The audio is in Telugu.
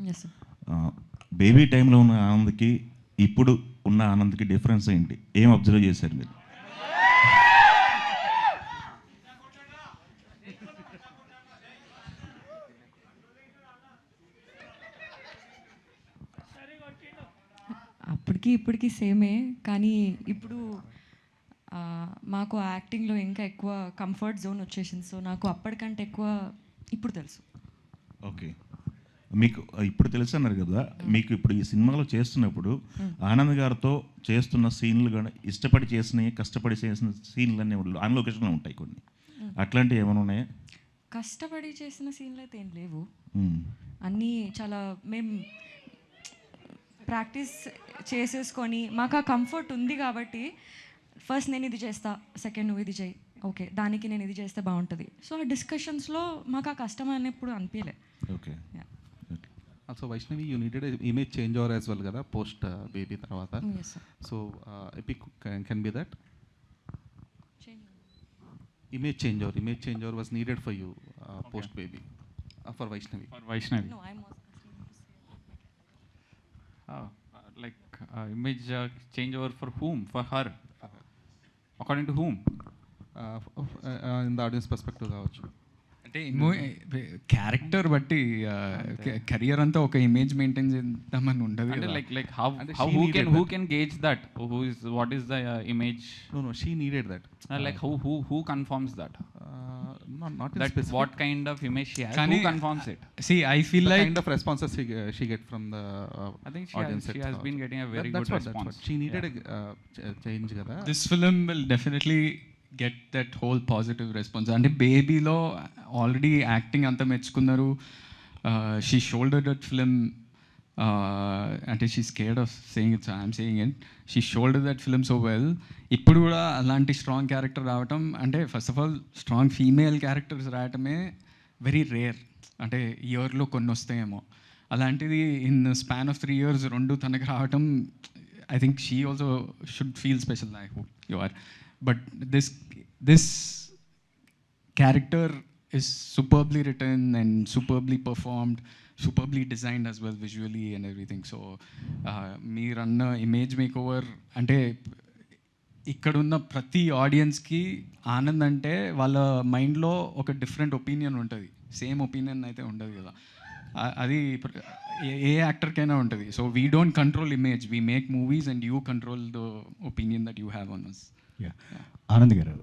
Yes, sir. బేబీ టైంలో ఉన్న ఆనంద్కి ఇప్పుడు ఉన్న ఆనంద్కి డిఫరెన్స్ ఏంటి? ఏం అబ్జర్వ్ చేశారు మీరు? అప్పటికి ఇప్పటికి సేమే, కానీ ఇప్పుడు మాకు యాక్టింగ్లో ఇంకా ఎక్కువ కంఫర్ట్ జోన్ వచ్చేసింది. సో నాకు అప్పటికంటే ఎక్కువ ఇప్పుడు తెలుసు. ఓకే, మీకు ఇప్పుడు తెలుసు అన్నారు కదా, మీకు ఇప్పుడు ఈ సినిమాలో చేస్తున్నప్పుడు ఆనంద్ గారితో చేస్తున్న సీన్లు కానీ ఇష్టపడి చేసినవి, కష్టపడి చేసిన సీన్లు అన్నీ ఆన్ లొకేషన్లో ఉంటాయి కొన్ని, అట్లాంటివి ఏమైనా ఉన్నాయా? కష్టపడి చేసిన సీన్లు అయితే ఏం లేవు, అన్నీ చాలా మేము ప్రాక్టీస్ చేసేసుకొని మాకు ఆ కంఫర్ట్ ఉంది కాబట్టి ఫస్ట్ నేను ఇది చేస్తా, సెకండ్ నువ్వు ఇది చేయి, ఓకే దానికి నేను ఇది చేస్తే బాగుంటుంది. సో ఆ డిస్కషన్స్లో మాకు ఆ కష్టం అనేప్పుడు అనిపించలే. Okay. So Vaishnavi, you needed image change over as well కదా పోస్ట్ బేబీ తర్వాత. So epic can be that image changeover was needed for you post baby for Vaishnavi. No, I'm image changeover for whom? For her. According to whom? In the audience perspective కావచ్చు. అంటే క్యారెక్టర్ బట్టి కెరియర్ అంతా ఒక ఇమేజ్ మెయింటైన్ చేద్దామని ఉండదు. అంటే like how who can gauge that? What is the image? No, she needed that. Like who confirms that? Not in That specific. what kind of image she has? Who confirms it? See, I feel The like kind of responses she get from the I think audience. she has been getting a very good response. She needed a change కదా. this film will definitely get that whole positive response. అంటే బేబీలో ఆల్రెడీ యాక్టింగ్ అంతా మెచ్చుకున్నారు. షీ షోల్డర్ దట్ ఫిలిం, అంటే she scared of saying it, I'm saying it, she shoulder that film so well. ఇప్పుడు కూడా అలాంటి స్ట్రాంగ్ క్యారెక్టర్ రావటం, అంటే first of all strong female characters రావటమే వెరీ రేర్. అంటే ఇయర్లో కొన్ని వస్తాయేమో, అలాంటిది ఇన్ స్పాన్ ఆఫ్ 3 years రెండు తనకు రావటం, I think she also should feel special. I hope you are. But this character is superbly written and superbly performed, superbly designed as well visually and everything. So meeranna image makeover ante ikkadunna prathi audience ki Anand అంటే వాళ్ళ మైండ్లో ఒక డిఫరెంట్ ఒపీనియన్ ఉంటుంది, సేమ్ ఒపీనియన్ అయితే ఉండదు కదా. అది ఏ యాక్టర్కైనా ఉంటుంది. So we don't control image, we make movies and you control the opinion that you have on us. Anand గారు,